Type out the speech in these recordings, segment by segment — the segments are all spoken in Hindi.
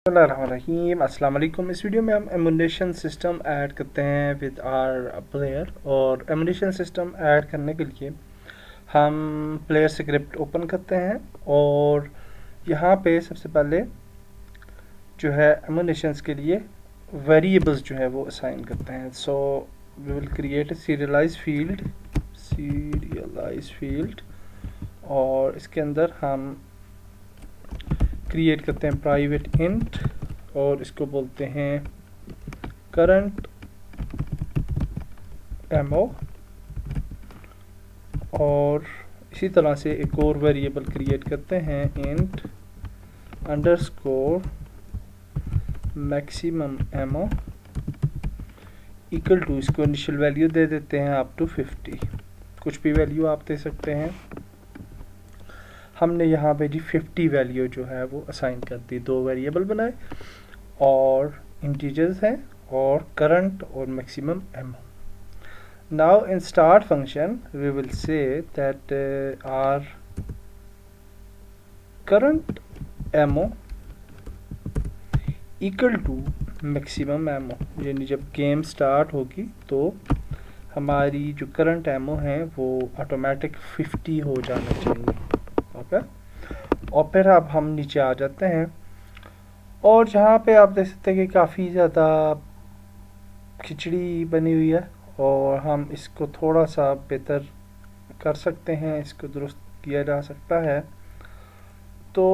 बिस्मिल्लाहिर्रहमानिर्रहीम। अस्सलाम वालेकुम। इस वीडियो में हम एमुनेशन सिस्टम ऐड करते हैं विद आर प्लेयर। और एमुनेशन सिस्टम ऐड करने के लिए हम प्लेयर स्क्रिप्ट ओपन करते हैं और यहाँ पे सबसे पहले जो है एमुनेशंस के लिए वेरिएबल्स जो है वो असाइन करते हैं। So we will create a serialize field और इसके अंदर हम क्रिएट करते हैं प्राइवेट इंट और इसको बोलते हैं करंट एमओ। और इसी तरह से एक और वेरिएबल क्रिएट करते हैं int underscore maximum ammo equal to, इसको इनिशियल वैल्यू दे देते हैं अप टू 50। कुछ भी वैल्यू आप दे सकते हैं। हमने यहाँ पे जी 50 वैल्यू जो है वो असाइन कर दी। दो वेरिएबल बनाए और इंटीजर्स हैं और करंट और maximum ammo. Now in start function we will say that are current ammo equal to maximum ammo, यानी जब गेम स्टार्ट होगी तो हमारी जो करंट एमओ है वो ऑटोमेटिक 50 हो जाना चाहिए। ओके, और फिर अब हम नीचे आ जाते हैं और जहाँ पे आप देख सकते हैं कि काफ़ी ज़्यादा खिचड़ी बनी हुई है और हम इसको थोड़ा सा बेहतर कर सकते हैं, इसको दुरुस्त किया जा सकता है। तो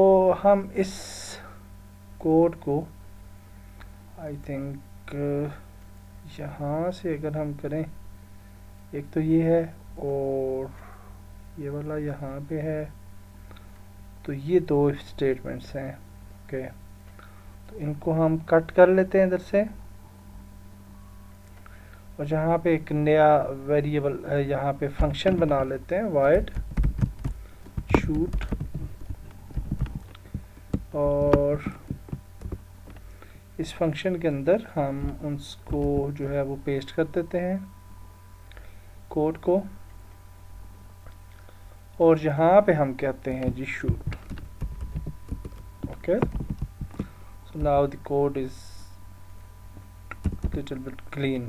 हम इस कोड को आई थिंक यहाँ से अगर हम करें, एक तो ये है और ये वाला यहाँ पे है, तो ये दो स्टेटमेंट्स हैं। ओके, तो इनको हम कट कर लेते हैं इधर से और जहाँ पे एक नया वेरिएबल यहाँ पे फंक्शन बना लेते हैं void shoot, और इस फंक्शन के अंदर हम उसको जो है वो पेस्ट कर देते हैं कोड को, और यहाँ पे हम कहते हैं जी shoot। Okay, so now the code is little bit clean।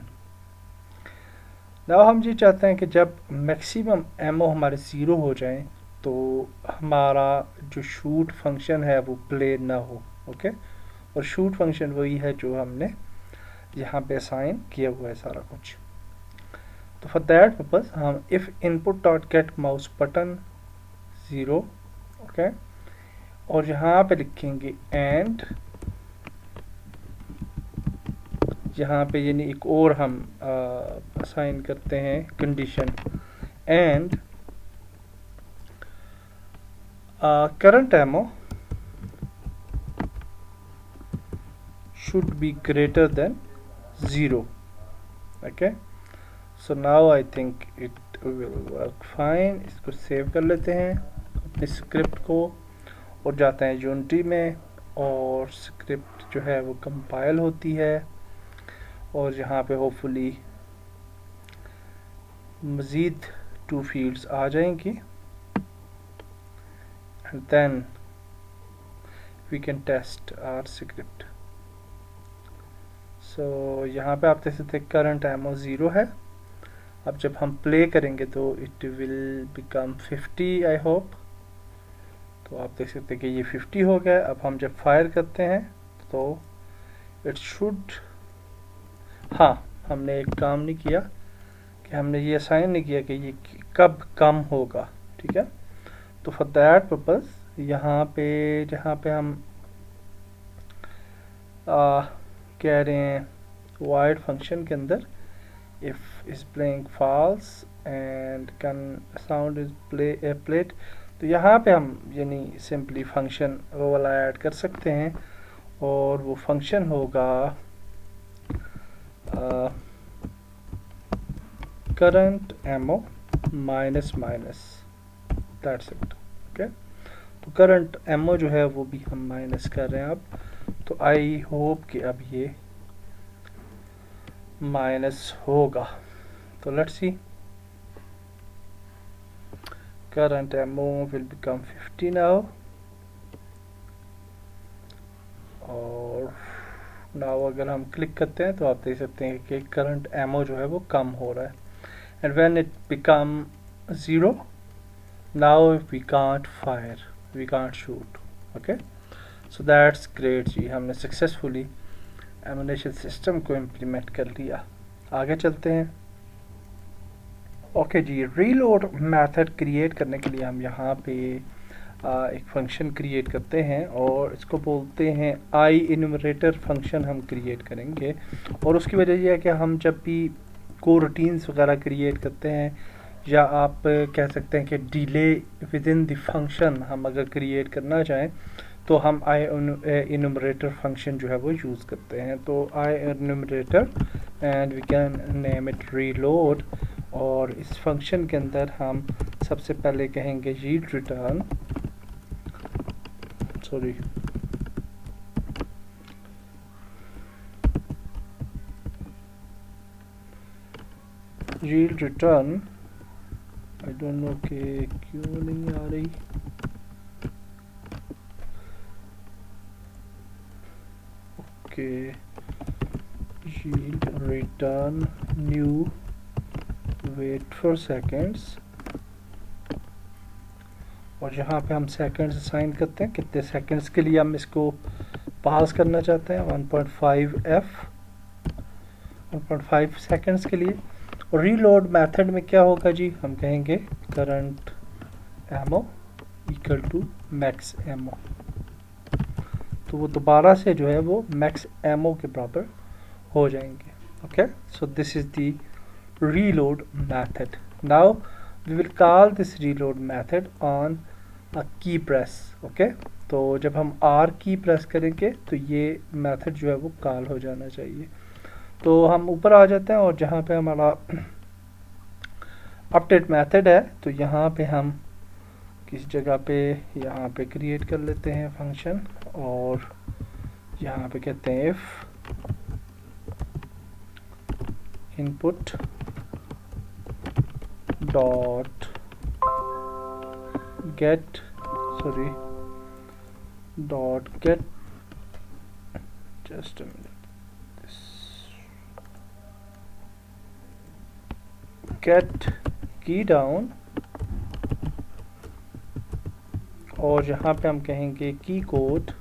Now हम ये चाहते हैं कि जब मैक्सिमम एमओ हमारे 0 हो जाए तो हमारा जो शूट फंक्शन है वो प्ले ना हो। ओके, और शूट फंक्शन वही है जो हमने यहाँ पे असाइन किया हुआ है सारा कुछ। तो फॉर दैट पर्पज हम if input dot gate mouse button 0, okay, और यहाँ पे लिखेंगे एंड, यहाँ पे यानी एक और हम असाइन करते हैं condition and current ammo should be greater than 0। Okay, so now I think it will work fine. इसको सेव कर लेते हैं अपनी स्क्रिप्ट को और जाते हैं यूनिटी में, और स्क्रिप्ट जो है वो कंपाइल होती है और यहाँ पे होपफुली मज़ीद 2 फील्ड्स आ जाएंगी and then we can test our script. सो यहाँ पे आप देख सकते हैं करंट एमओ 0 है। अब जब हम प्ले करेंगे तो it will become 50 I hope. तो आप देख सकते हैं कि ये 50 हो गया। अब हम जब फायर करते हैं तो इट शुड, हाँ, हमने एक काम नहीं किया कि हमने ये असाइन नहीं किया कि ये कब कम होगा। ठीक है, तो फॉर दैट पर्पज यहाँ पे जहाँ पे हम कह रहे हैं void फंक्शन के अंदर if is playing false and can sound is played, तो यहाँ पे हम यानी सिंपली फंक्शन वो वाला ऐड कर सकते हैं और वो फंक्शन होगा current ammo minus minus, that's it. Okay, तो करंट एमओ जो है वो भी हम माइनस कर रहे हैं अब। तो आई होप कि अब ये माइनस होगा। तो let's see, current ammo will become 50 now, और नाउ अगर हम क्लिक करते हैं तो आप देख सकते हैं कि करंट एमो जो है वो कम हो रहा है, and when it become 0 now we can't fire, we can't shoot. Okay, so that's great जी, हमने सक्सेसफुली एमुनेशन सिस्टम को इम्प्लीमेंट कर लिया। आगे चलते हैं। ओके जी, रीलोड मेथड क्रिएट करने के लिए हम यहाँ पे एक फंक्शन क्रिएट करते हैं और इसको बोलते हैं आई इन्यूमरेटर फंक्शन हम क्रिएट करेंगे। और उसकी वजह यह है कि हम जब भी को रूटीन्स वगैरह क्रिएट करते हैं, या आप कह सकते हैं कि delay with in the function हम अगर क्रिएट करना चाहें तो हम आई इन्यूमरेटर फंक्शन जो है वो यूज़ करते हैं। तो I enumerator and we can name it reload, और इस फंक्शन के अंदर हम सबसे पहले कहेंगे yield return, sorry yield return, I don't know कि क्यों नहीं आ रही। ओके, yield return new, wait for seconds, और यहाँ पे हम सेकेंड्स असाइन करते हैं, कितने सेकेंड्स के लिए हम इसको पास करना चाहते हैं, 1.5 सेकेंड्स के लिए। और रीलोड मेथड में क्या होगा जी, हम कहेंगे current ammo equal to max ammo, तो वो दोबारा से जो है वो मैक्स एमो के बराबर हो जाएंगे। Okay, so this is the reload method. Now we will call this reload method on a key press. Okay, तो जब हम R की प्रेस करेंगे तो ये मेथड जो है वो कॉल हो जाना चाहिए। तो हम ऊपर आ जाते हैं और जहाँ पे हमारा अपडेट मेथड है तो यहाँ पे हम किसी जगह पे यहाँ पे क्रिएट कर लेते हैं फंक्शन, और यहाँ पे कहते हैं if input dot get just a minute, this get key down, और यहाँ पे हम कहेंगे की कोड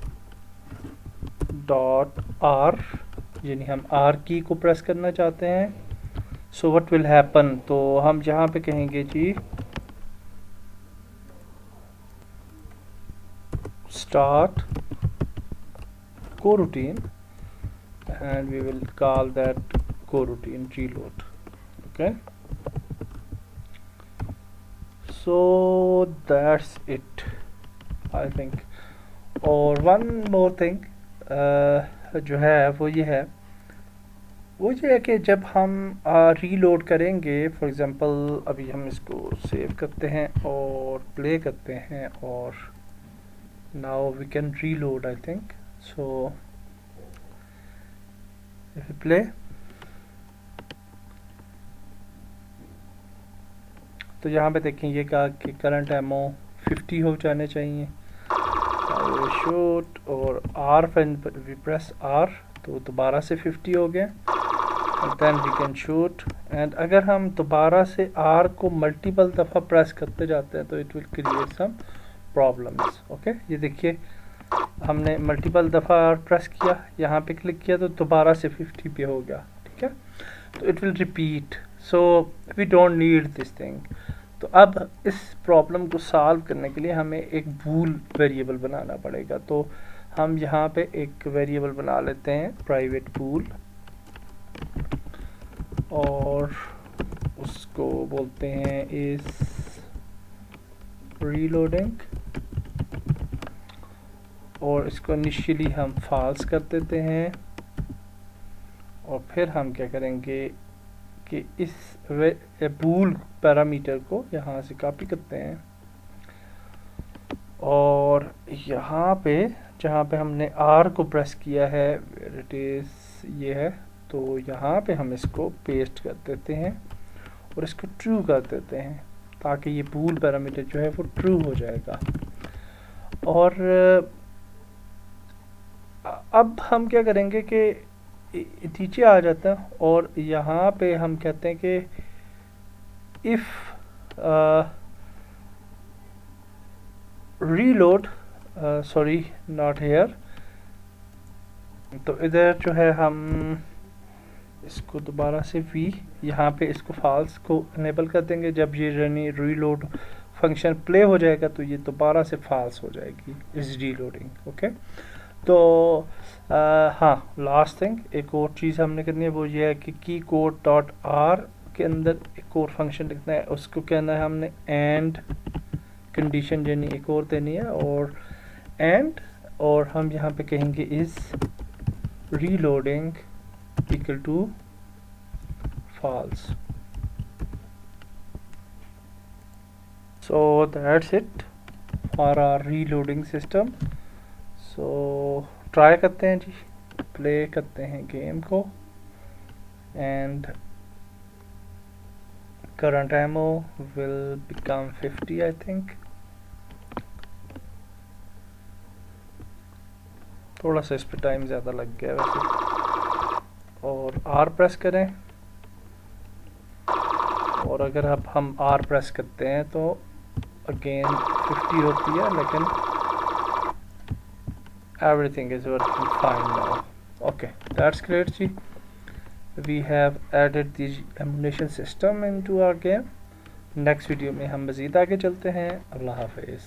डॉट आर, यानी हम आर की को प्रेस करना चाहते हैं। सो व्हाट विल हैपन, तो हम यहाँ पे कहेंगे जी start coroutine and we will call that coroutine reload. Okay, so that's it I think. और one more thing जो है वो ये है कि जब हम रीलोड करेंगे, फॉर एग्जांपल अभी हम इसको सेव करते हैं और प्ले करते हैं, और now we can reload I think. So if you play, तो यहाँ पे देखें ये कहा कि करंट एमओ 50 हो जाने चाहिए, शूट, और आर वी प्रेस आर तो दोबारा से 50 हो गया, then we can shoot. And अगर हम दोबारा से आर को मल्टीपल दफ़ा प्रेस करते जाते हैं तो it will create some problems. Okay, ये देखिए हमने मल्टीपल दफ़ा आर प्रेस किया, यहाँ पे क्लिक किया तो दोबारा से 50 पे हो गया, ठीक है, तो it will repeat, so we don't need this thing. तो अब इस प्रॉब्लम को सॉल्व करने के लिए हमें एक बूल वेरिएबल बनाना पड़ेगा। तो हम यहाँ पे एक वेरिएबल बना लेते हैं प्राइवेट बूल, और उसको बोलते हैं इस रीलोडिंग, और इसको इनिशियली हम फॉल्स कर देते हैं, और फिर हम क्या करेंगे कि इस बूल पैरामीटर को यहाँ से कॉपी करते हैं, और यहाँ पे जहाँ पे हमने आर को प्रेस किया है, इट इज़ ये है, तो यहाँ पे हम इसको पेस्ट कर देते हैं और इसको ट्रू कर देते हैं, ताकि ये बूल पैरामीटर जो है वो ट्रू हो जाएगा। और अब हम क्या करेंगे कि नीचे आ जाता है और यहाँ पे हम कहते हैं कि if reload, sorry not here, तो इधर जो है हम इसको दोबारा से वी यहाँ पे इसको फॉल्स को इनेबल कर देंगे। जब ये रीलोड फंक्शन प्ले हो जाएगा तो ये दोबारा से फॉल्स हो जाएगी इस रीलोडिंग। ओके, तो हाँ, लास्ट थिंग एक और चीज़ हमने करनी है वो ये है कि की कोड डॉट आर के अंदर एक और फंक्शन लिखना है, उसको कहना है हमने एंड कंडीशन यानी एक और देनी है, और एंड, और हम यहाँ पे कहेंगे is reloading equal to false. So that's it for our reloading system. So try करते हैं जी, play करते हैं गेम को, and current ammo will become 50 I think. थोड़ा सा इस पे टाइम ज़्यादा लग गया वैसे, और R प्रेस करें, और अगर अब हम R प्रेस करते हैं तो अगेन 50 होती है, लेकिन everything is working fine now. Okay, that's great जी. We have added the emulation system into our game. Next video में हम मज़ीद आगे चलते हैं। अल्लाह हाफिज़।